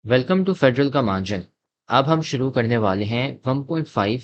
Welcome to federal का margin. अब हम शुरू करने वाले हैं 1.5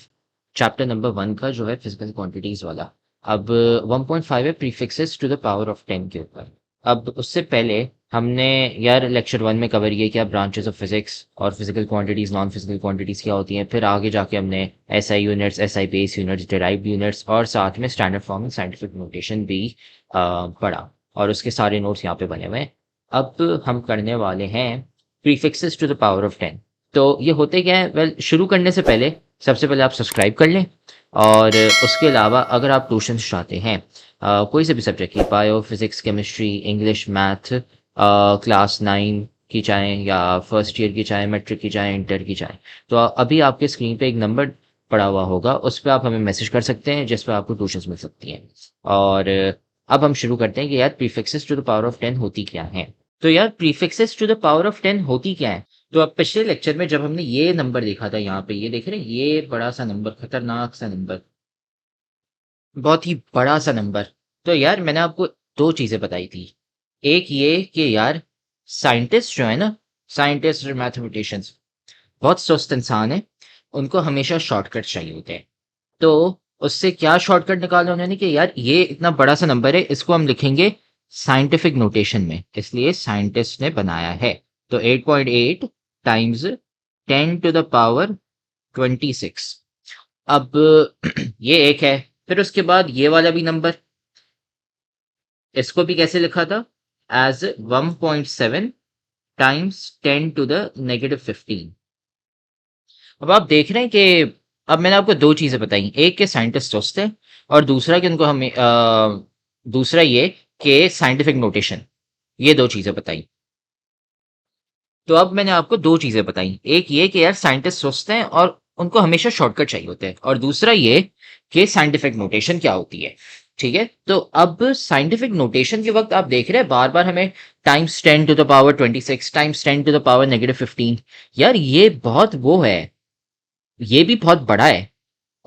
चैप्टर नंबर 1 का जो है फिजिकल क्वांटिटीज वाला। अब 1.5 है prefixes to the power of 10 के ऊपर। अब उससे पहले हमने यार लेक्चर 1 में कवर किया क्या ब्रांचेस ऑफ फिजिक्स और physical quantities non physical quantities क्या होती हैं। फिर आगे जाके हमने SI units, SI base units, derived units और साथ में standard form and scientific notation भी पढ़ा और उसके सारे नोट्स यहाँ पे बने हुए हैं। अब हम करने वाले हैं prefixes to the power of 10। तो ये होते क्या है? वेल, शुरू करने से पहले सबसे पहले आप सब्सक्राइब कर लें और उसके अलावा अगर आप ट्यूशन चाहते हैं कोई से भी सब्जेक्ट की, bio, physics, chemistry, English, math, class 9 की चाहें या फर्स्ट ईयर की चाहें, मैट्रिक की चाहें, इंटर की चाहें, तो अभी आपके स्क्रीन पे एक नंबर पड़ा हुआ होगा, उस पर आप हमें मैसेज कर सकते हैं जिस पर आपको ट्यूशन मिल सकती हैं। और अब हम शुरू करते हैं कि यार prefixes to the power of 10 होती क्या है। तो यार prefixes to the power of 10 होती क्या है? तो अब पिछले लेक्चर में जब हमने ये नंबर देखा था, यहाँ पे ये देख रहे हैं, ये बड़ा सा नंबर, खतरनाक सा नंबर, बहुत ही बड़ा सा नंबर। तो यार मैंने आपको दो चीजें बताई थी। एक ये कि यार साइंटिस्ट जो है ना, साइंटिस्ट और मैथमेटिशियंस बहुत सुस्त इंसान है, उनको हमेशा शॉर्टकट चाहिए होते हैं। तो उससे क्या शॉर्टकट निकाला उन्होंने कि यार ये इतना बड़ा सा नंबर है, इसको हम लिखेंगे साइंटिफिक नोटेशन में, इसलिए साइंटिस्ट ने बनाया है। तो 8.8 टाइम्स 10 टू द पावर 26। अब ये एक है। फिर उसके बाद ये वाला भी नंबर, इसको भी कैसे लिखा था? As 1.7 times 10 to the -15। अब आप देख रहे हैं कि अब मैंने आपको दो चीजें बताई, एक के साइंटिस्ट दोस्त है और दूसरा कि उनको हमें दूसरा ये कि साइंटिफिक नोटेशन, ये दो चीजें बताई। तो अब मैंने आपको दो चीजें बताई, एक ये कि यार साइंटिस्ट सोचते हैं और उनको हमेशा शॉर्टकट चाहिए होते हैं, और दूसरा ये कि साइंटिफिक नोटेशन क्या होती है। ठीक है, तो अब साइंटिफिक नोटेशन के वक्त आप देख रहे हैं बार बार हमें times 10 to the power 26, times 10 to the power -15। यार ये बहुत वो है, ये भी बहुत बड़ा है,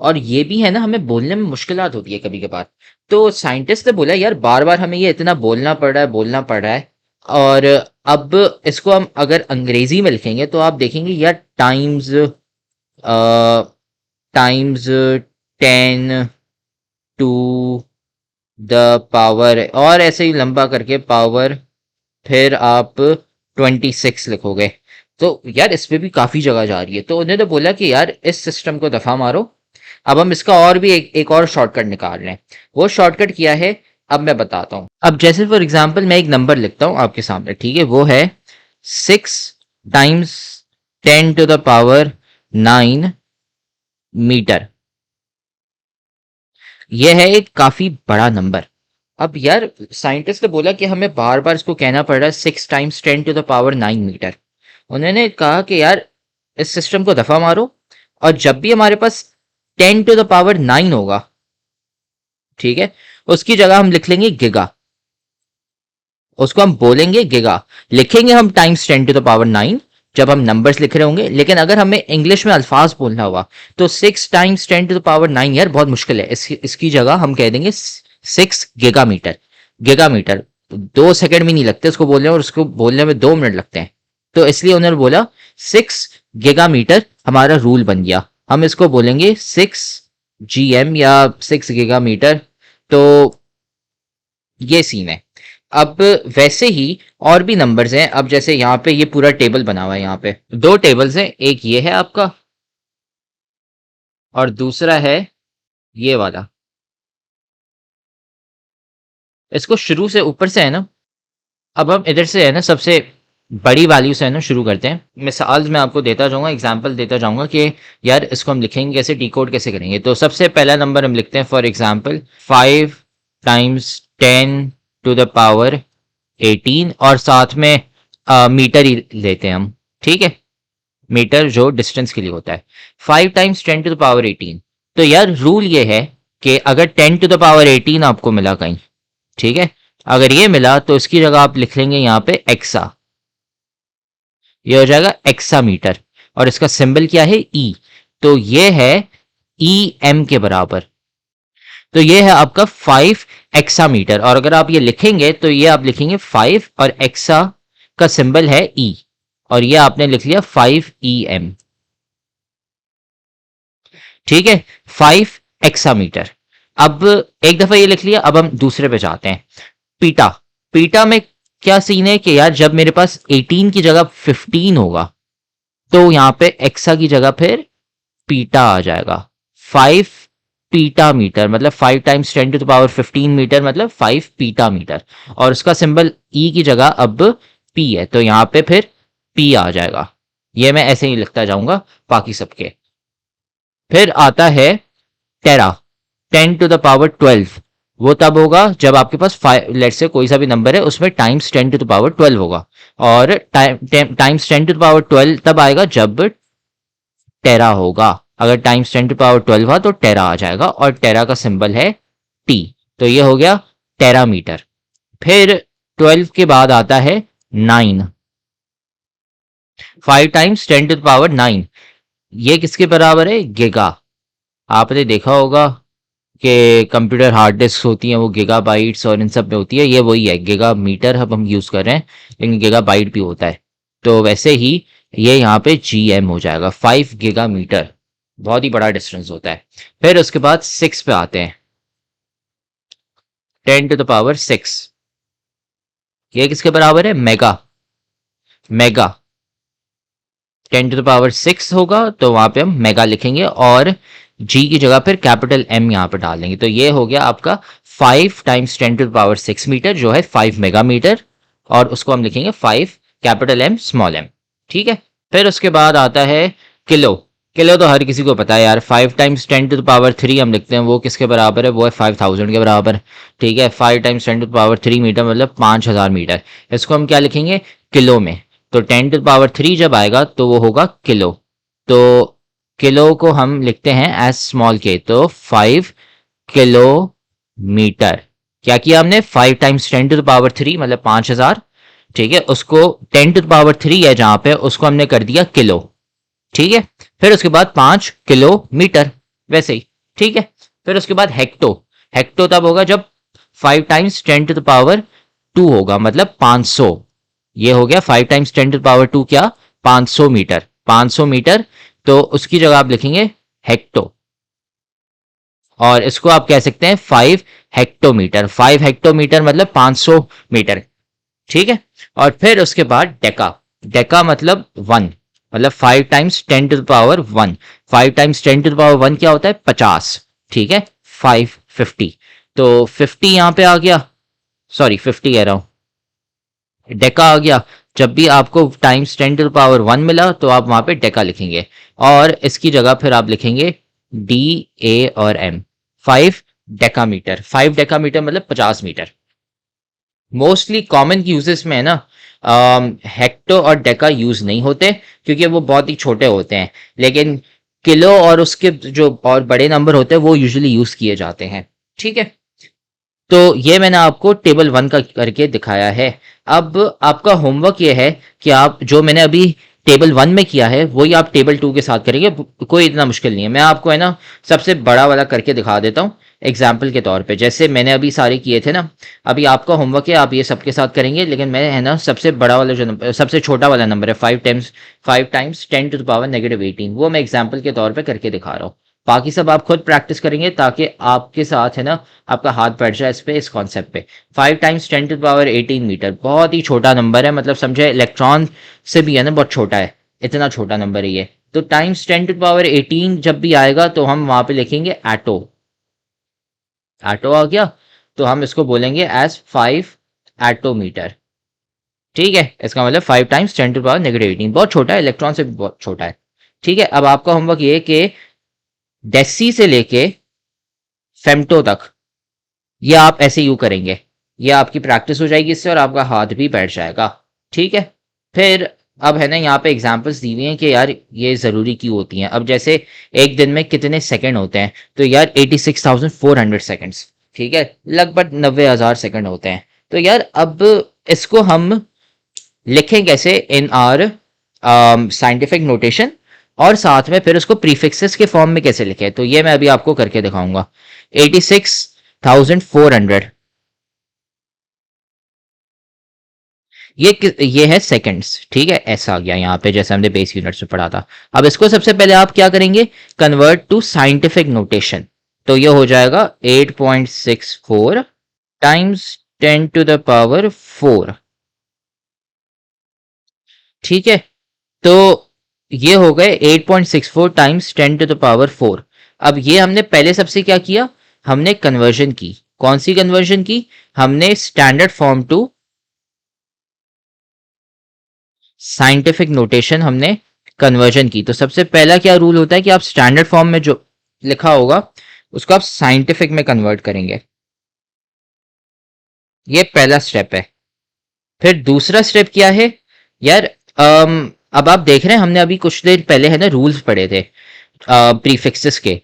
और ये भी है ना, हमें बोलने में मुश्किलात होती है कभी कभार। तो साइंटिस्ट ने बोला यार बार बार हमें ये इतना बोलना पड़ रहा है, बोलना पड़ रहा है। और अब इसको हम अगर अंग्रेजी में लिखेंगे तो आप देखेंगे यार times times 10 to the power, और ऐसे ही लंबा करके पावर, फिर आप 26 लिखोगे। तो यार इस पे भी काफी जगह जा रही है, तो उन्होंने बोला कि यार इस सिस्टम को दफा मारो। अब हम इसका और भी एक और शॉर्टकट निकाल रहे हैं। वो शॉर्टकट किया है, अब मैं बताता हूँ। अब जैसे फॉर एग्जांपल मैं एक नंबर लिखता हूँ आपके सामने, ठीक है, वो है 6 times 10 to the power 9 metre. यह है एक काफी बड़ा नंबर। अब यार साइंटिस्ट ने बोला कि हमें बार बार इसको कहना पड़ रहा है 6 times 10 to the power 9 metre. उन्होंने कहा कि यार इस सिस्टम को दफा मारो, और जब भी हमारे पास 10 टू द पावर 9 होगा, ठीक है, उसकी जगह हम लिख लेंगे गिगा। उसको हम बोलेंगे गिगा, लिखेंगे हम टाइम्स 10 टू द पावर 9 जब हम नंबर्स लिख रहे होंगे। लेकिन अगर हमें इंग्लिश में अल्फाज बोलना हुआ तो 6 टाइम्स 10 टू द पावर 9 यार बहुत मुश्किल है, इसकी जगह हम कह देंगे 6 giga metre. Giga metre 2 second भी नहीं लगते उसको बोलने में, और उसको बोलने में 2 मिनट लगते हैं। तो इसलिए उन्होंने बोला 6 गिगा मीटर हमारा रूल बन गया। हम इसको बोलेंगे 6 GM या 6 गिगा मीटर। तो ये सीन है। अब वैसे ही और भी नंबर्स हैं। अब जैसे यहाँ पे ये पूरा टेबल बना हुआ है, यहाँ पे दो टेबल्स हैं, एक ये है आपका और दूसरा है ये वाला। इसको शुरू से ऊपर से है ना, अब हम इधर से है ना सबसे बड़ी वैल्यू से है ना शुरू करते हैं। मिसाल मैं आपको देता जाऊंगा, एग्जांपल देता जाऊंगा कि यार इसको हम लिखेंगे कैसे, डिकोड कैसे करेंगे। तो सबसे पहला नंबर हम लिखते हैं for example 5 times 10 to the power 18, और साथ में मीटर ही लेते हैं हम, ठीक है, मीटर जो डिस्टेंस के लिए होता है। 5 टाइम्स 10 टू द पावर 18। तो यार रूल ये है कि अगर 10 टू द पावर 18 आपको मिला कहीं, ठीक है, अगर ये मिला तो इसकी जगह आप लिख लेंगे यहाँ पे एक्सा। ये हो जाएगा एक्सा मीटर, और इसका सिंबल क्या है? ई। तो ये है EM के बराबर। तो ये है आपका 5 एक्सा मीटर, और अगर आप ये लिखेंगे तो ये आप लिखेंगे 5 और एक्सा का सिंबल है ई। और ये आपने लिख लिया 5 EM। ठीक है, 5 एक्सामीटर। अब एक दफा ये लिख लिया, अब हम दूसरे पे जाते हैं। पीटा। पीटा में क्या सीन है कि यार जब मेरे पास 18 की जगह 15 होगा तो यहाँ पे एक्सा की जगह फिर पीटा आ जाएगा। 5 पीटा मीटर मतलब 5 × 10⁻15 मीटर मतलब 5 पीटा मीटर। और उसका सिंबल ई की जगह अब पी है, तो यहाँ पे फिर पी आ जाएगा। ये मैं ऐसे ही लिखता जाऊंगा बाकी सबके। फिर आता है टेरा। 10⁻12। वो तब होगा जब आपके पास 5, लेट से कोई सा भी नंबर है उसमें टाइम्स 10⁻12 होगा। और टाइम्स 10⁻12 तब आएगा जब टेरा होगा। अगर टाइम्स 10⁻12 हुआ तो टेरा आ जाएगा, और टेरा का सिंबल है टी। तो ये हो गया टेरामीटर। फिर 12 के बाद आता है 9। 5 × 10⁻9। ये किसके बराबर है? गीगा। आपने देखा होगा कि कंप्यूटर हार्ड डिस्क होती हैं वो गीगाबाइट्स और इन सब में होती है, ये वही है। गीगा मीटर अब हम यूज कर रहे हैं, लेकिन गीगाबाइट भी होता है। तो वैसे ही ये यहाँ पे GM हो जाएगा, 5 गीगामीटर। बहुत ही बड़ा डिस्टेंस होता है। फिर उसके बाद 6 पे आते हैं। 10⁻6। ये किसके बराबर है? मेगा। मेगा 10⁻6 होगा तो वहां पे हम मेगा लिखेंगे, और जी की जगह फिर कैपिटल M यहाँ पे डाल देंगे। तो ये हो गया आपका 5 × 10⁻6 मीटर जो है 5 मेगामीटर, और उसको हम लिखेंगे 5 कैपिटल M स्मॉल m। ठीक है। फिर उसके बाद आता है किलो। किलो तो हर किसी को पता है यार, 5 × 10⁻3 हम लिखते हैं, वो किसके बराबर है? वो है 5000 के बराबर। ठीक है, 5 × 10⁻3 मीटर मतलब 5000 मीटर। इसको हम क्या लिखेंगे? किलो में। तो 10⁻3 जब आएगा तो वो होगा किलो। तो किलो को हम लिखते हैं एज स्मॉल के, तो 5 किलोमीटर। क्या किया हमने? 5 × 10⁻3 मतलब 5000। ठीक है, उसको 10⁻3 है जहां पे, उसको हमने कर दिया किलो। ठीक है। फिर उसके बाद 5 किलोमीटर, वैसे ही। ठीक है। फिर उसके बाद हेक्टो। हेक्टो तब होगा जब 5 × 10⁻2 होगा, मतलब 500। ये हो गया 5 × 10⁻2 क्या? 500 मीटर। 500 मीटर, तो उसकी जगह आप लिखेंगे हेक्टो, और इसको आप कह सकते हैं 5 हेक्टोमीटर। 5 हेक्टोमीटर मतलब 500 मीटर। ठीक है। और फिर उसके बाद डेका। डेका मतलब 1, मतलब 5 × 10⁻1। 5 × 10⁻1 क्या होता है? 50। ठीक है, 550। तो 50 यहां पे आ गया, सॉरी 50 कह रहा हूं, डेका आ गया। जब भी आपको टाइम्स 10⁻1 मिला तो आप वहां पे डेका लिखेंगे, और इसकी जगह फिर आप लिखेंगे DA और M। 5 डेकामीटर। 5 डेकामीटर मतलब 50 मीटर। मोस्टली कॉमन यूजेस में है ना, हेक्टो और डेका यूज नहीं होते क्योंकि वो बहुत ही छोटे होते हैं, लेकिन किलो और उसके जो और बड़े नंबर होते हैं वो यूजुअली यूज किए जाते हैं। ठीक है। तो ये मैंने आपको टेबल 1 का करके दिखाया है। अब आपका होमवर्क ये है कि आप जो मैंने अभी टेबल 1 में किया है वही आप टेबल 2 के साथ करेंगे। कोई इतना मुश्किल नहीं है। मैं आपको है ना सबसे बड़ा वाला करके दिखा देता हूँ एग्जाम्पल के तौर पे, जैसे मैंने अभी सारे किए थे ना। अभी आपका होमवर्क है, आप ये सबके साथ करेंगे, लेकिन मैं है ना सबसे बड़ा वाला जो नंबर, सबसे छोटा वाला नंबर है 5 टाइम्स 10⁻⁻18, वो मैं एग्जाम्पल के तौर पे करके दिखा रहा हूँ। बाकी सब आप खुद प्रैक्टिस करेंगे ताकि आपके साथ है ना आपका हाथ बैठ जाए इस पे, इस कॉन्सेप्ट पे। 5 × 10⁻18 मीटर बहुत ही छोटा नंबर है, मतलब समझे इलेक्ट्रॉन से भी है ना बहुत छोटा है, इतना छोटा नंबर है ये। तो टाइम्स 10⁻18 जब भी आएगा तो हम वहां पे लिखेंगे एटो। एटो आ गया तो हम इसको बोलेंगे एज 5 एटोमीटर। ठीक है, इसका मतलब 5 × 10⁻18 बहुत छोटा है, इलेक्ट्रॉन से भी बहुत छोटा है। ठीक है। अब आपका होमवर्क ये कि डेसी से लेके फेम्टो तक ये आप ऐसे यू करेंगे, ये आपकी प्रैक्टिस हो जाएगी इससे, और आपका हाथ भी बैठ जाएगा। ठीक है। फिर अब है ना यहाँ पे एग्जांपल्स दी हुई हैं कि यार ये जरूरी क्यों होती हैं। अब जैसे एक दिन में कितने सेकंड होते हैं, तो यार 86,400 सेकंड्स। ठीक है, लगभग 90,000 सेकंड होते हैं। तो यार अब इसको हम लिखें कैसे इन आर साइंटिफिक नोटेशन, और साथ में फिर उसको प्रीफिक्सेस के फॉर्म में कैसे लिखें, तो ये मैं अभी आपको करके दिखाऊंगा। 86,400 ये है सेकंड्स, ठीक है, ऐसा आ गया यहाँ पे जैसे हमने बेस यूनिट्स में पढ़ा था। अब इसको सबसे पहले आप क्या करेंगे, कन्वर्ट टू साइंटिफिक नोटेशन। तो ये हो जाएगा 8.64 टाइम्स 10⁴, ठीक है। तो ये हो गए 8.64 टाइम्स 10⁴। अब ये हमने पहले सबसे क्या किया, हमने कन्वर्जन की। कौन सी कन्वर्जन की, हमने standard form to scientific notation हमने कन्वर्जन की। तो सबसे पहला क्या रूल होता है कि आप स्टैंडर्ड फॉर्म में जो लिखा होगा उसको आप साइंटिफिक में कन्वर्ट करेंगे। ये पहला स्टेप है। फिर दूसरा स्टेप क्या है यार, अब आप देख रहे हैं हमने अभी कुछ देर पहले है ना रूल्स पढ़े थे प्रीफिक्सेस के।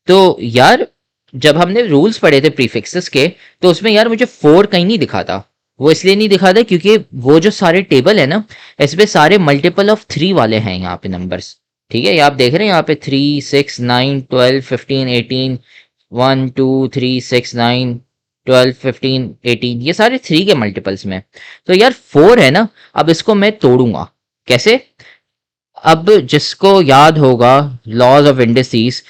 तो यार जब हमने रूल्स पढ़े थे प्रीफिक्सेस के, तो उसमें यार मुझे 4 कहीं नहीं दिखा था। वो इसलिए नहीं दिखा था क्योंकि वो जो सारे टेबल है ना, इसमें सारे मल्टीपल ऑफ 3 वाले हैं यहाँ पे नंबर्स। ठीक है, ये आप देख रहे हैं यहाँ पे 3, 6, 9, 12, 15, 18, 1, 2, 3, 6, 9, 12, 15, 18, ये सारे 3 के मल्टीपल्स में। तो यार 4 है ना, अब इसको मैं तोड़ूंगा कैसे। अब जिसको याद होगा लॉज ऑफ इंडिसेस,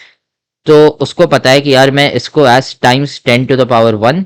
तो उसको पता है कि यार मैं इसको एज टाइम्स 10⁻1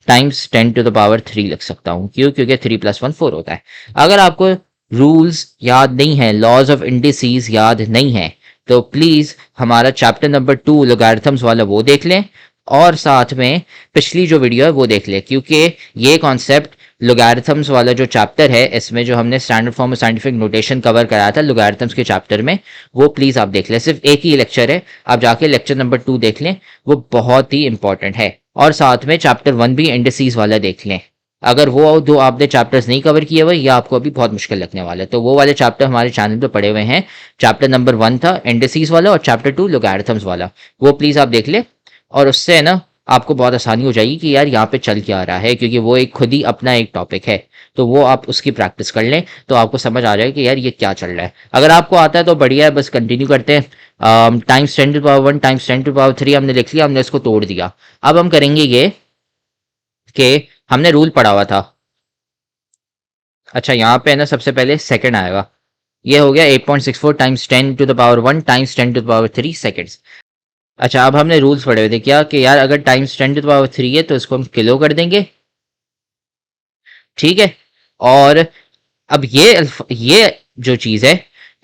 टाइम्स 10⁻3 लिख सकता हूँ। क्यों, क्योंकि 3 + 1 4 होता है। अगर आपको रूल्स याद नहीं है, लॉज ऑफ इंडिसेस याद नहीं है, तो प्लीज हमारा चैप्टर नंबर 2 लोगारिथम्स वाला वो देख लें, और साथ में पिछली जो वीडियो है वो देख लें, क्योंकि ये कॉन्सेप्ट लोगारिथम्स वाला जो चैप्टर है, इसमें जो हमने standard form of scientific notation cover कराया था लोगारिथम्स के चैप्टर में, वो प्लीज आप देख लें। सिर्फ एक ही लेक्चर है, आप जाके लेक्चर नंबर 2 देख लें, वो बहुत ही इंपॉर्टेंट है। और साथ में चैप्टर 1 भी इंडिसेस वाला देख लें। अगर वो दो आपने चैप्टर्स नहीं कवर किए हुए, या आपको अभी बहुत मुश्किल लगने वाला है, तो वो वाले चैप्टर हमारे चैनल पे पड़े हुए हैं। चैप्टर नंबर 1 था इंडिसेस वाला, और चैप्टर 2 लोगारिथम्स वाला, वो प्लीज आप देख ले। और उससे है ना आपको बहुत आसानी हो जाएगी कि यार यहाँ पे चल क्या रहा है, क्योंकि वो एक खुद ही अपना एक टॉपिक है। तो वो आप उसकी प्रैक्टिस कर लें, तो आपको समझ आ जाएगा कि यार ये क्या चल रहा है। अगर आपको आता है तो बढ़िया है, बस कंटिन्यू करते हैं। टाइम्स 10⁻1 टाइम्स 10⁻3 हमने लिख लिया, हमने इसको तोड़ दिया। अब हम करेंगे ये कि हमने रूल पढ़ा हुआ था। अच्छा, यहाँ पे है ना सबसे पहले सेकंड आएगा। ये हो गया 8.64 टाइम्स 10⁻1 टाइम्स 10⁻3 सेकेंड्स। अच्छा, अब हमने रूल्स पढ़े हुए थे क्या कि यार अगर टाइम्स 10⁻3 है तो इसको हम किलो कर देंगे, ठीक है। और अब ये जो चीज है,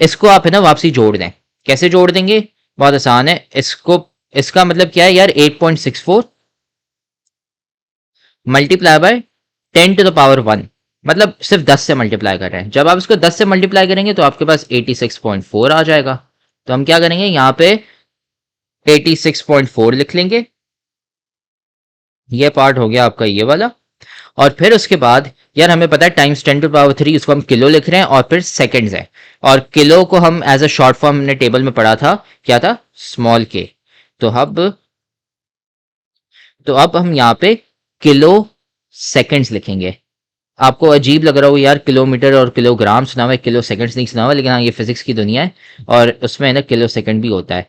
इसको आप है ना वापसी जोड़ दें। कैसे जोड़ देंगे, बहुत आसान है। इसको, इसका मतलब क्या है यार, 8.64 मल्टीप्लाई बाय 10⁻1, मतलब सिर्फ 10 से मल्टीप्लाई कर रहे हैं। जब आप इसको 10 से मल्टीप्लाई करेंगे तो आपके पास 86.4 आ जाएगा। तो हम क्या करेंगे, यहाँ पे 86.4 लिख लेंगे। ये पार्ट हो गया आपका ये वाला। और फिर उसके बाद यार हमें पता है टाइम्स 10⁻3, उसको हम किलो लिख रहे हैं, और फिर सेकंड्स है। और किलो को हम एज अ शॉर्ट फॉर्म हमने टेबल में पढ़ा था, क्या था, स्मॉल के। तो अब हम यहाँ पे किलो सेकंड्स लिखेंगे। आपको अजीब लग रहा हो यार, किलोमीटर और किलोग्राम सुना हुआ है, किलो सेकंड्स नहीं सुना हुआ, लेकिन हाँ ये फिजिक्स की दुनिया है, और उसमें है ना किलो सेकंड भी होता है,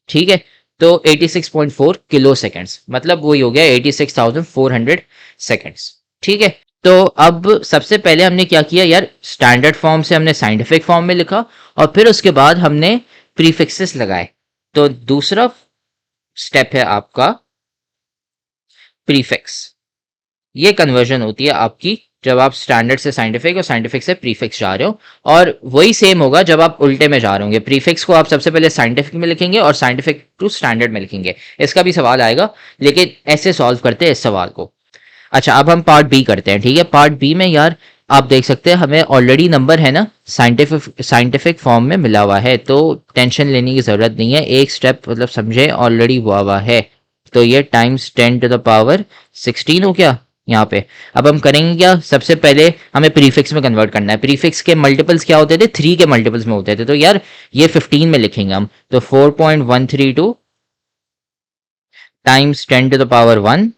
ठीक है। तो 86.4 किलो सेकंड्स, मतलब वही हो गया 86,400 सेकंड्स, ठीक है। तो अब सबसे पहले हमने क्या किया यार, स्टैंडर्ड फॉर्म से हमने साइंटिफिक फॉर्म में लिखा, और फिर उसके बाद हमने प्रीफिक्सेस लगाए। तो दूसरा स्टेप है आपका प्रीफिक्स। ये कन्वर्जन होती है आपकी जब आप स्टैंडर्ड से साइंटिफिक और साइंटिफिक से प्रीफिक्स जा रहे हो। और वही सेम होगा जब आप उल्टे में जा रहे होंगे, प्रीफिक्स को आप सबसे पहले साइंटिफिक में लिखेंगे और साइंटिफिक टू स्टैंडर्ड में लिखेंगे। इसका भी सवाल आएगा, लेकिन ऐसे सॉल्व करते हैं इस सवाल को। अच्छा, अब हम पार्ट बी करते हैं, ठीक है। पार्ट बी में यार आप देख सकते हैं हमें ऑलरेडी नंबर है ना साइंटिफिक फॉर्म में मिला हुआ है, तो टेंशन लेने की जरूरत नहीं है। एक स्टेप मतलब समझे ऑलरेडी हुआ है। तो ये टाइम्स 10⁻16 हो गया यहाँ पे। अब हम करेंगे क्या, सबसे पहले हमें प्रीफिक्स में कन्वर्ट करना है। प्रीफिक्स के मल्टीपल्स क्या होते थे, 3 के मल्टीपल्स में होते थे। तो यार ये 15 में लिखेंगे हम, तो 4.132 टाइम्स 10⁻1,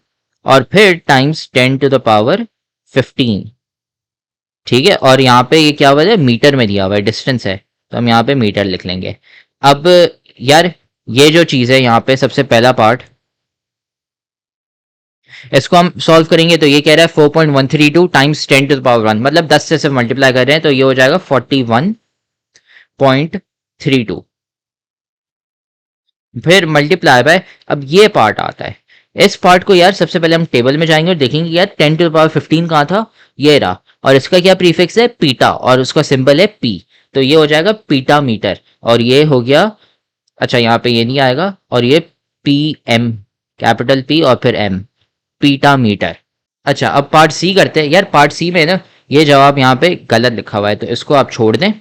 और फिर टाइम्स 10⁻15, ठीक है। और यहाँ पे ये क्या हुआ है, मीटर में दिया हुआ है, डिस्टेंस है, तो हम यहाँ पे मीटर लिख लेंगे। अब यार ये जो चीज है यहाँ पे सबसे पहला पार्ट, इसको हम सॉल्व करेंगे तो ये कह रहा है 4.132 टाइम्स 10 टू द पावर 1, मतलब 10 से सिर्फ मल्टीप्लाई कर रहे हैं तो ये हो जाएगा 41.32। फिर मल्टीप्लाई बाय, अब ये पार्ट आता है। इस पार्ट को यार सबसे पहले हम टेबल में जाएंगे और देखेंगे यार 10 टू द पावर 15 कहाँ था, ये रहा, और इसका क्या प्रीफिक्स है, पीटा, और उसका सिंबल है पी, तो ये हो जाएगा पीटा मीटर, और ये हो गया, अच्छा यहाँ पे ये नहीं आएगा, और ये पी एम, कैपिटल पी और फिर एम, पीटा मीटर। अच्छा अब पार्ट सी करते हैं। यार पार्ट सी में ना ये जवाब यहाँ पे गलत लिखा हुआ है, तो इसको आप छोड़ दें,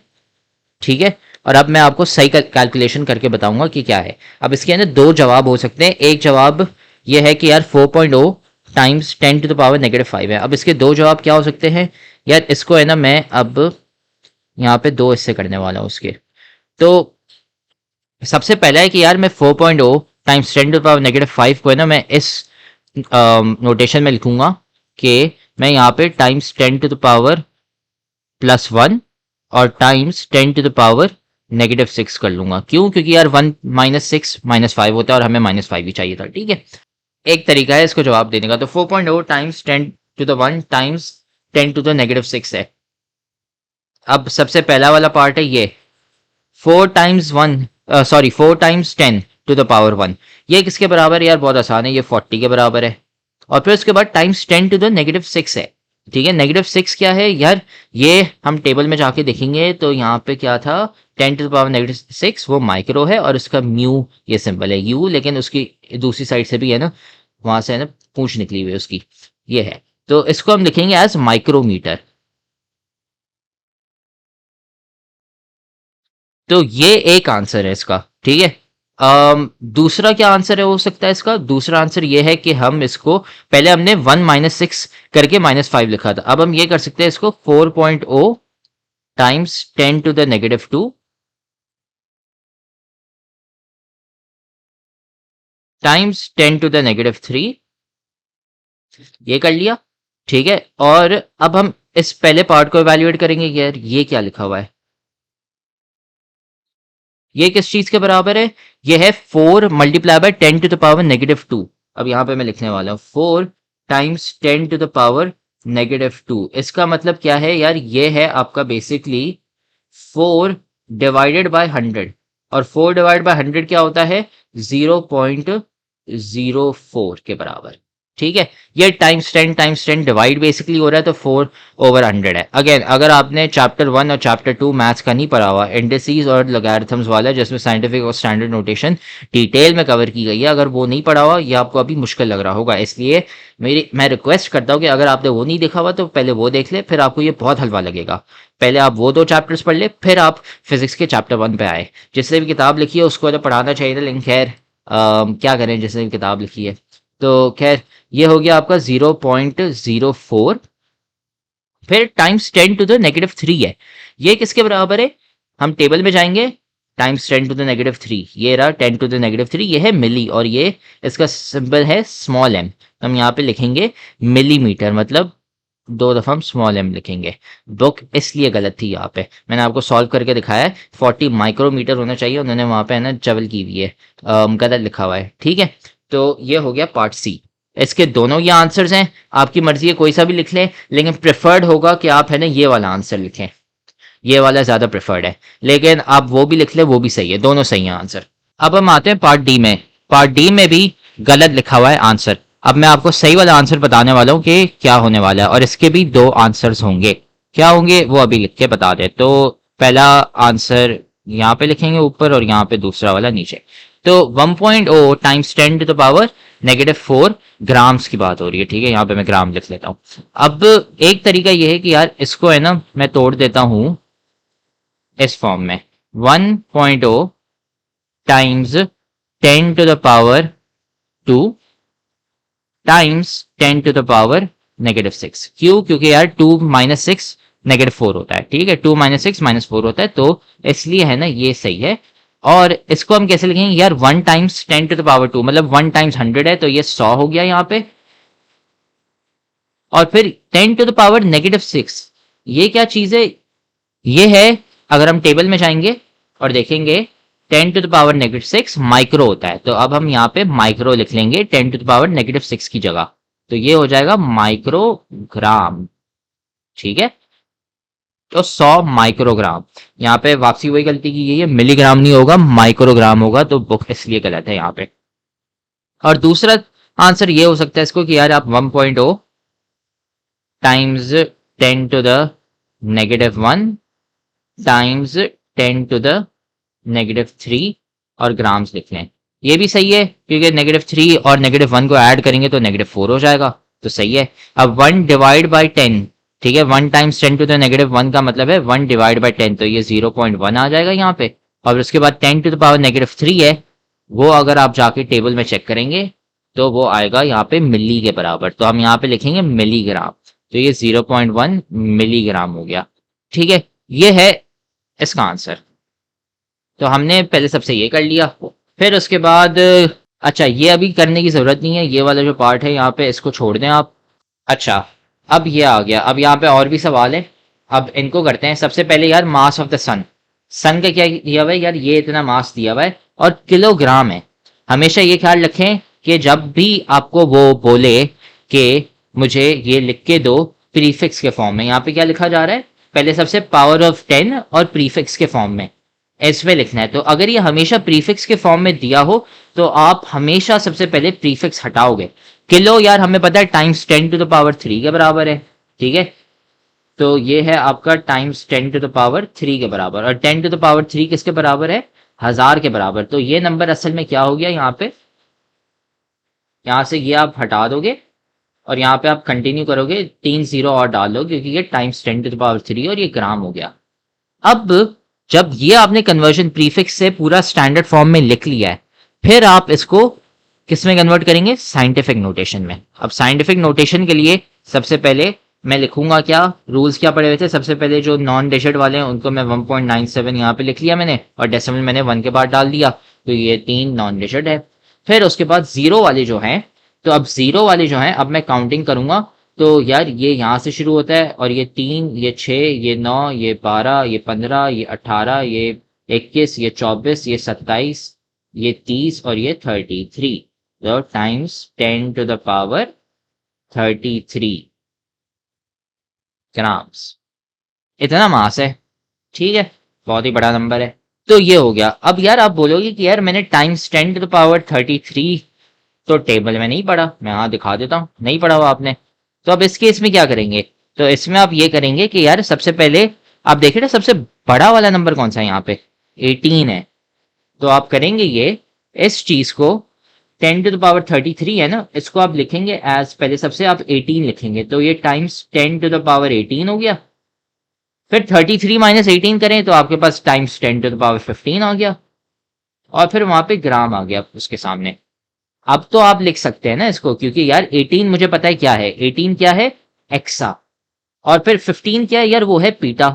ठीक है। और अब मैं आपको सही कैलकुलेशन करके बताऊंगा कि क्या है। अब इसके अंदर दो जवाब हो सकते हैं। एक जवाब ये है कि यार 4.0 टाइम्स 10 टू द पावर -5 है। अब इसके दो जवाब क्या हो सकते हैं यार, इसको है ना मैं अब यहाँ पे दो हिस्से करने वाला हूँ उसके। तो सबसे पहला है कि यार मैं 4.0 टाइम्स 10 टू द पावर -5 को है ना मैं इस नोटेशन में लिखूंगा कि मैं यहाँ पे टाइम्स 10 टू द पावर +1 और टाइम्स 10 टू द पावर -6 कर लूंगा। क्यों? क्योंकि यार 1 -6 -5 होता है और हमें -5 ही चाहिए था, ठीक है। एक तरीका है इसको जवाब देने का। तो 4.0 times 10 to the 1 times 10 to the -6 है। अब सबसे पहला वाला पार्ट है ये 4 टाइम्स 10 टू द पावर 1, ये किसके बराबर है यार, बहुत आसान है, ये 40 के बराबर है। और फिर उसके बाद टाइम्स 10 टू द -6 है, ठीक है। -6 क्या है यार, ये हम टेबल में जाके देखेंगे तो यहाँ पे क्या था, 10 टू द पावर -6 वो माइक्रो है और उसका म्यू ये सिंबल है यू, लेकिन उसकी दूसरी साइड से भी है ना, वहां से है ना पूंछ निकली हुई है उसकी, ये है। तो इसको हम लिखेंगे एज माइक्रोमीटर। तो ये एक आंसर है इसका, ठीक है। दूसरा क्या आंसर है हो सकता है इसका, दूसरा आंसर ये है कि हम इसको पहले हमने 1 -6 करके -5 लिखा था, अब हम ये कर सकते हैं इसको 4.0 times 10 to the -2 times 10 to the -3, ये कर लिया, ठीक है। और अब हम इस पहले पार्ट को इवेल्युएट करेंगे, यार ये क्या लिखा हुआ है, ये किस चीज के बराबर है, ये है 4 multiply by 10 to the power -2। अब यहां पे मैं लिखने वाला हूं 4 टाइम्स 10 टू द पावर -2। इसका मतलब क्या है यार, ये है आपका बेसिकली 4 डिवाइडेड बाय 100, और 4 डिवाइड बाय 100 क्या होता है, 0.04 के बराबर, ठीक है। ये टाइम्स 10 डिवाइड बेसिकली हो रहा है, तो 4/100 है। अगेन अगर आपने चैप्टर 1 और चैप्टर 2 मैथ्स का नहीं पढ़ा हुआ, इंडिसेस और लॉगरिथम्स वाला जिसमें साइंटिफिक और स्टैंडर्ड नोटेशन डिटेल में कवर की गई है, अगर वो नहीं पढ़ा हुआ, ये आपको अभी मुश्किल लग रहा होगा। इसलिए मैं रिक्वेस्ट करता हूँ कि अगर आपने वो नहीं देखा हुआ तो पहले वो देख ले, फिर आपको ये बहुत हलवा लगेगा। पहले आप वो 2 चैप्टर्स पढ़ ले, फिर आप फिजिक्स के चैप्टर 1 पे आए। जिसने भी किताब लिखी है उसको तो पढ़ाना चाहिए था, लेकिन खैर क्या करें, जिसने भी किताब लिखी है। तो खैर ये हो गया आपका 0.04, फिर टाइम्स 10 टू द -3 है, ये किसके बराबर है, हम टेबल में जाएंगे, टाइम्स 10 टू द -3, ये रहा 10 टू द -3, ये है मिली, और ये इसका सिंबल है स्मॉल एम, हम यहाँ पे लिखेंगे मिलीमीटर, मतलब 2 दफा हम स्मॉल एम लिखेंगे। बुक इसलिए गलत थी, यहाँ पे मैंने आपको सॉल्व करके दिखाया है, 40 माइक्रोमीटर होना चाहिए, उन्होंने वहां पे है ना चवल की हुई है, गलत लिखा हुआ है, ठीक है। तो ये हो गया पार्ट सी। इसके दोनों ये आंसर्स हैं, आपकी मर्जी है कोई सा भी लिख लें, लेकिन प्रेफर्ड होगा कि आप है ना ये वाला आंसर लिखें, ये वाला ज्यादा प्रेफर्ड है, लेकिन आप वो भी लिख लें, वो भी सही है, दोनों सही है आंसर। अब हम आते हैं पार्ट डी में। पार्ट डी में भी गलत लिखा हुआ है आंसर। अब मैं आपको सही वाला आंसर बताने वाला हूँ कि क्या होने वाला है, और इसके भी 2 आंसर्स होंगे, क्या होंगे वो अभी लिख के बता दे। तो पहला आंसर यहाँ पे लिखेंगे ऊपर, और यहाँ पे दूसरा वाला नीचे। तो 1.0 times 10 to the power -4 grams की बात हो रही है, ठीक है। यहाँ पे मैं ग्राम लिख लेता हूँ। अब एक तरीका ये है कि यार इसको है ना मैं तोड़ देता हूँ इस फॉर्म में, 1.0 times 10 to the power 2 times 10 to the power -6। क्यों? क्योंकि यार 2 - 6 -4 होता है, ठीक है, 2 - 6 -4 होता है, तो इसलिए है ना ये सही है। और इसको हम कैसे लिखेंगे यार, 1 टाइम्स 10 टू द पावर 2, मतलब 1 टाइम्स 100 है, तो ये 100 हो गया यहाँ पे। और फिर 10 टू द पावर -6, ये क्या चीज है, ये है, अगर हम टेबल में जाएंगे और देखेंगे 10 टू द पावर -6 माइक्रो होता है, तो अब हम यहाँ पे माइक्रो लिख लेंगे 10 टू द पावर -6 की जगह, तो ये हो जाएगा माइक्रोग्राम। ठीक है, तो 100 माइक्रोग्राम। यहाँ पे वापसी वही गलती की गई है, मिलीग्राम नहीं होगा माइक्रोग्राम होगा, तो बुक इसलिए गलत है यहाँ पे। और दूसरा आंसर ये हो सकता है इसको कि यार आप 1.0 times 10 to the -1 times 10 to the -3 और ग्राम्स लिख लें। ये भी सही है क्योंकि -3 और -1 को ऐड करेंगे तो -4 हो जाएगा, तो सही है। अब 1 डिवाइड बाई 10, ठीक है, 1 टाइम्स 10 टू द -1 का मतलब है 1 डिवाइड बाई 10, तो ये 0.1 आ जाएगा यहाँ पे। और उसके बाद 10 टू द पावर -3 है, वो अगर आप जाके टेबल में चेक करेंगे तो वो आएगा यहाँ पे मिली के बराबर, तो हम यहाँ पे लिखेंगे मिलीग्राम, तो ये 0.1 मिलीग्राम हो गया। ठीक है, ये है इसका आंसर। तो हमने पहले सबसे ये कर लिया, फिर उसके बाद अच्छा ये अभी करने की जरूरत नहीं है, ये वाला जो पार्ट है यहाँ पे इसको छोड़ दें आप। अच्छा, अब ये आ गया, अब यहाँ पे और भी सवाल है, अब इनको करते हैं। सबसे पहले यार मास ऑफ द सन, सन का क्या दिया हुआ है यार, ये इतना मास दिया हुआ है और किलोग्राम है। हमेशा ये ख्याल रखें कि जब भी आपको वो बोले कि मुझे ये लिख के दो प्रीफिक्स के फॉर्म में, यहाँ पे क्या लिखा जा रहा है, पहले सबसे पावर ऑफ 10 और प्रीफिक्स के फॉर्म में इसमें लिखना है। तो अगर ये हमेशा प्रीफिक्स के फॉर्म में दिया हो तो आप हमेशा सबसे पहले प्रीफिक्स हटाओगे। किलो यार हमें पता है टाइम्स 10 टू द पावर 3 के बराबर है, ठीक है, तो ये है आपका टाइम्स 10 टू द पावर 3 के बराबर, और 10 टू द पावर 3 किसके बराबर है, 1000 के बराबर। तो ये नंबर असल में क्या हो गया यहाँ पे, यहाँ से ये आप हटा दोगे और यहाँ पे आप कंटिन्यू करोगे, 3 जीरो और डाल लो क्योंकि ये टाइम्स 10 टू द पावर 3 और ये ग्राम हो गया। अब जब ये आपने कन्वर्जन प्रीफिक्स से पूरा स्टैंडर्ड फॉर्म में लिख लिया है, फिर आप इसको किस में कन्वर्ट करेंगे, साइंटिफिक नोटेशन में। अब साइंटिफिक नोटेशन के लिए सबसे पहले मैं लिखूंगा क्या, रूल्स क्या पड़े हुए थे, सबसे पहले जो नॉन डिजिट वाले हैं उनको मैं 1.97 यहाँ पे लिख लिया मैंने, और डेसिमल मैंने 1 के बाद डाल दिया, तो ये 3 नॉन डिजिट है। फिर उसके बाद जीरो वाले जो हैं, तो अब जीरो वाले जो हैं अब मैं काउंटिंग करूंगा, तो यार ये यहाँ से शुरू होता है और ये 3, ये 6, ये 9, ये 12, ये 15, ये 18, ये 21, ये 24, ये 27, ये 30 और ये 33, तो times 10 to the power 33 grams, इतना मास है। ठीक है, बहुत ही बड़ा नंबर है। तो ये हो गया। अब यार आप बोलोगे कि यार मैंने टाइम्स 10 टू द पावर 33 तो टेबल में नहीं पढ़ा, मैं यहाँ दिखा देता हूँ, नहीं पढ़ा हुआ आपने। तो अब इस केस में क्या करेंगे, तो इसमें आप ये करेंगे कि यार सबसे पहले आप देखिए ना सबसे बड़ा वाला नंबर कौन सा है, यहाँ पे 18 है, तो आप करेंगे ये, इस चीज को 10 टू द पावर 33 है ना, इसको आप लिखेंगे एज, पहले सबसे आप 18 लिखेंगे, तो ये टाइम्स 10 टू द पावर 18 हो गया। फिर 33 माइनस 18 करें तो आपके पास टाइम्स 10 टू द पावर 15 आ गया, और फिर वहां पे ग्राम आ गया उसके सामने। अब तो आप लिख सकते हैं ना इसको, क्योंकि यार 18 मुझे पता है क्या है, 18 क्या है, एक्सा, और फिर 15 क्या है यार, वो है पीटा,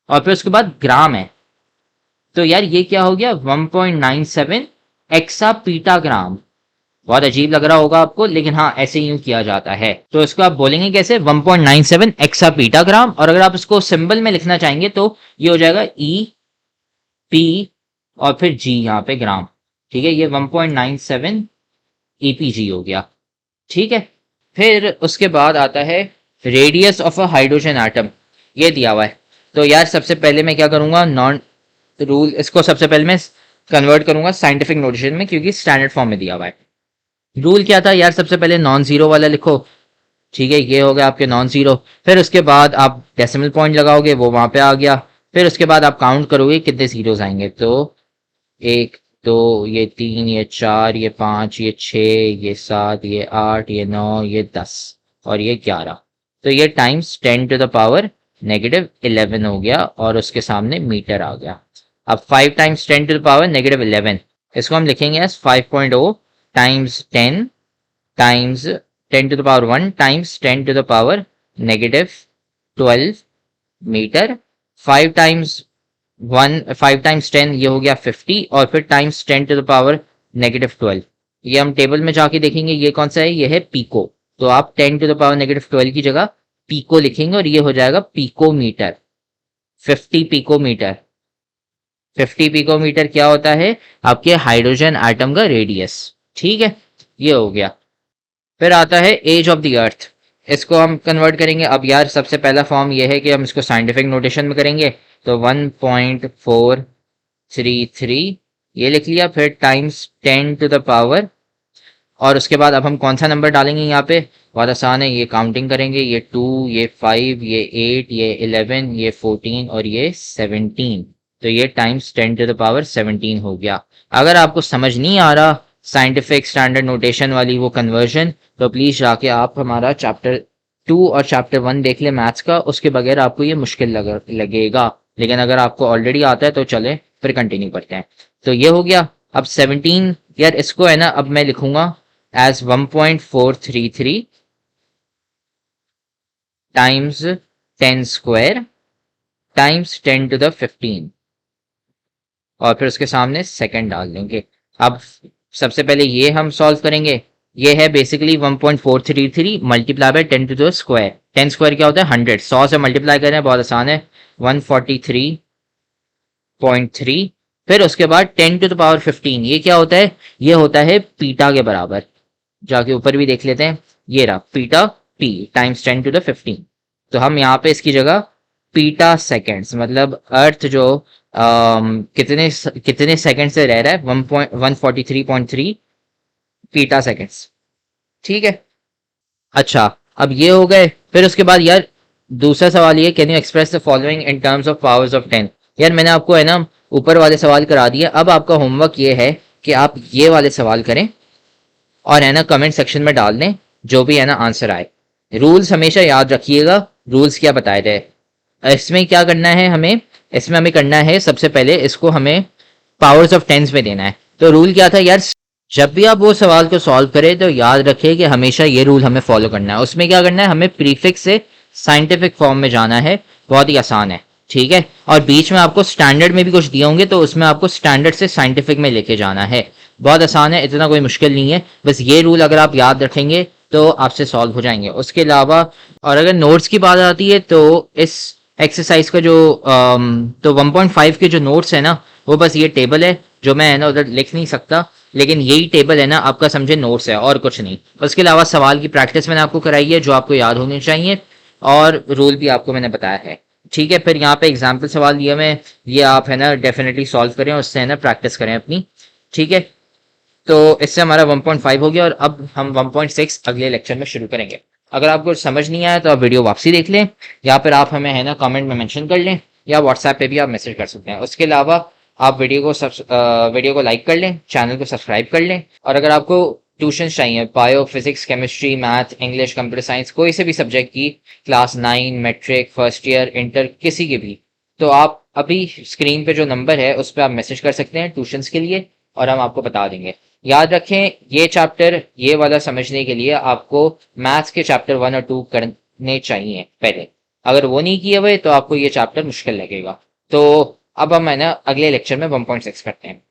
और फिर उसके बाद ग्राम है। तो यार ये क्या हो गया, 1.97 एक्सा पीटा ग्राम। बहुत अजीब लग रहा होगा आपको, लेकिन हाँ ऐसे यूं किया जाता है। तो इसको आप बोलेंगे कैसे, 1.97 एक्सा पीटा ग्राम, और अगर आप इसको सिंबल में लिखना चाहेंगे तो ये हो जाएगा ई पी और फिर जी यहाँ पे ग्राम। ठीक है, ये 1.97 ईपीजी हो गया। ठीक है, फिर उसके बाद आता है radius of a hydrogen atom, ये दिया हुआ है। तो यार सबसे पहले मैं क्या करूंगा, नॉन रूल, इसको सबसे पहले मैं कन्वर्ट करूंगा साइंटिफिक नोटेशन में क्योंकि स्टैंडर्ड फॉर्म में दिया हुआ है। रूल क्या था यार, सबसे पहले नॉन जीरो वाला लिखो, ठीक है, ये हो गया आपके नॉन जीरो। फिर उसके बाद आप डेसिमल पॉइंट लगाओगे, वो वहां पे आ गया। फिर उसके बाद आप काउंट करोगे कितने जीरोस आएंगे, तो 1 2 ये 3 ये 4 ये 5 ये 6 ये 7 ये 8 ये 9 ये 10 और ये 11, तो ये टाइम्स 10 टू द पावर -11 हो गया, और उसके सामने मीटर आ गया। अब 5 टाइम्स 10 टू द पावर -11, इसको हम लिखेंगे as 5.0 times 10 times 10 to the power 1 times 10 to the power -12 metre. 5 times 5 times 10 ये हो गया 50, और फिर टाइम्स 10 टू द पावर -12, ये हम टेबल में जाके देखेंगे ये कौन सा है, ये है पीको, तो आप 10 टू द पावर -12 की जगह पीको लिखेंगे और ये हो जाएगा पीकोमीटर, 50 पीकोमीटर। 50 पिकोमीटर क्या होता है, आपके हाइड्रोजन एटम का रेडियस। ठीक है, ये हो गया। फिर आता है एज ऑफ द अर्थ, इसको हम कन्वर्ट करेंगे। अब यार सबसे पहला फॉर्म ये है कि हम इसको साइंटिफिक नोटेशन में करेंगे, तो 1.433 ये लिख लिया, फिर टाइम्स 10 टू द पावर, और उसके बाद अब हम कौन सा नंबर डालेंगे यहाँ पे, बहुत आसान है, ये काउंटिंग करेंगे, ये 2, ये 5, ये 8, ये 11, ये 14 और ये 17, तो ये टाइम्स 10 टू द पावर 17 हो गया। अगर आपको समझ नहीं आ रहा साइंटिफिक स्टैंडर्ड नोटेशन वाली वो कन्वर्जन, तो प्लीज जाके आप हमारा चैप्टर 2 और चैप्टर 1 देख ले मैथ्स का, उसके बगैर आपको ये मुश्किल लगेगा। लेकिन अगर आपको ऑलरेडी आता है तो चले फिर कंटिन्यू करते हैं। तो ये हो गया। अब 17 यार इसको है ना, अब मैं लिखूंगा as 1.433 times 10 square times 10 to the 15, और फिर उसके सामने सेकंड डाल देंगे। अब सबसे पहले ये हम सॉल्व करेंगे। ये है basically 1.433 multiply by 10 to the square. 10 square क्या होता है 100, 100 से मल्टीप्लाई करें, बहुत आसान है, 143.3, फिर उसके बाद 10 टू द पावर 15, ये क्या होता है, ये होता है पीटा के बराबर। जाके ऊपर भी देख लेते हैं, ये रहा पीटा, पी टाइम्स 10 टू द 15। तो हम यहाँ पे इसकी जगह पीटा सेकेंड्स, मतलब अर्थ जो कितने कितने सेकंड से रह रहा है, 143.3 पीटा सेकेंड्स, ठीक है। अच्छा अब ये हो गए, फिर उसके बाद यार दूसरा सवाल ये, can you express the following in terms of powers of 10। यार मैंने आपको है ना ऊपर वाले सवाल करा दिए, अब आपका होमवर्क ये है कि आप ये वाले सवाल करें और है ना कमेंट सेक्शन में डाल दें जो भी है ना आंसर आए। रूल्स हमेशा याद रखिएगा, रूल्स क्या बताए थे। इसमें क्या करना है हमें, इसमें हमें करना है सबसे पहले इसको हमें पावर्स ऑफ टेंस में देना है। तो रूल क्या था यार, जब भी आप वो सवाल को सॉल्व करें तो याद रखें कि हमेशा ये रूल हमें फॉलो करना है। उसमें क्या करना है, हमें प्रीफिक्स से साइंटिफिक फॉर्म में जाना है, बहुत ही आसान है, ठीक है। और बीच में आपको स्टैंडर्ड में भी कुछ दिए होंगे, तो उसमें आपको स्टैंडर्ड से साइंटिफिक में लेके जाना है। बहुत आसान है, इतना कोई मुश्किल नहीं है, बस ये रूल अगर आप याद रखेंगे तो आपसे सॉल्व हो जाएंगे। उसके अलावा और अगर नोट्स की बात आती है तो इस एक्सरसाइज का जो तो 1.5 के जो नोट्स है ना, वो बस ये टेबल है जो मैं है ना उधर लिख नहीं सकता, लेकिन यही टेबल है ना आपका समझे नोट्स है और कुछ नहीं। उसके अलावा सवाल की प्रैक्टिस मैंने आपको कराई है जो आपको याद होनी चाहिए, और रूल भी आपको मैंने बताया है, ठीक है। फिर यहाँ पे एग्जाम्पल सवाल दिए मैं, ये आप है ना डेफिनेटली सॉल्व करें, उससे है ना प्रैक्टिस करें अपनी, ठीक है। तो इससे हमारा 1.5 हो गया, और अब हम 1.6 अगले लेक्चर में शुरू करेंगे। अगर आपको समझ नहीं आया तो आप वीडियो वापसी देख लें, या फिर आप हमें है ना कमेंट में मेंशन कर लें, या व्हाट्सएप पे भी आप मैसेज कर सकते हैं। उसके अलावा आप वीडियो को लाइक कर लें, चैनल को सब्सक्राइब कर लें, और अगर आपको ट्यूशन चाहिए bio, physics, chemistry, math, English, computer science, कोई से भी सब्जेक्ट की, class 9, matric, first year, inter, किसी की भी, तो आप अभी स्क्रीन पे जो नंबर है उस पर आप मैसेज कर सकते हैं ट्यूशंस के लिए, और हम आपको बता देंगे। याद रखें ये चैप्टर ये वाला समझने के लिए आपको मैथ्स के चैप्टर 1 और 2 करने चाहिए पहले, अगर वो नहीं किए हुए तो आपको ये चैप्टर मुश्किल लगेगा। तो अब हम है ना अगले लेक्चर में 1.6 करते हैं।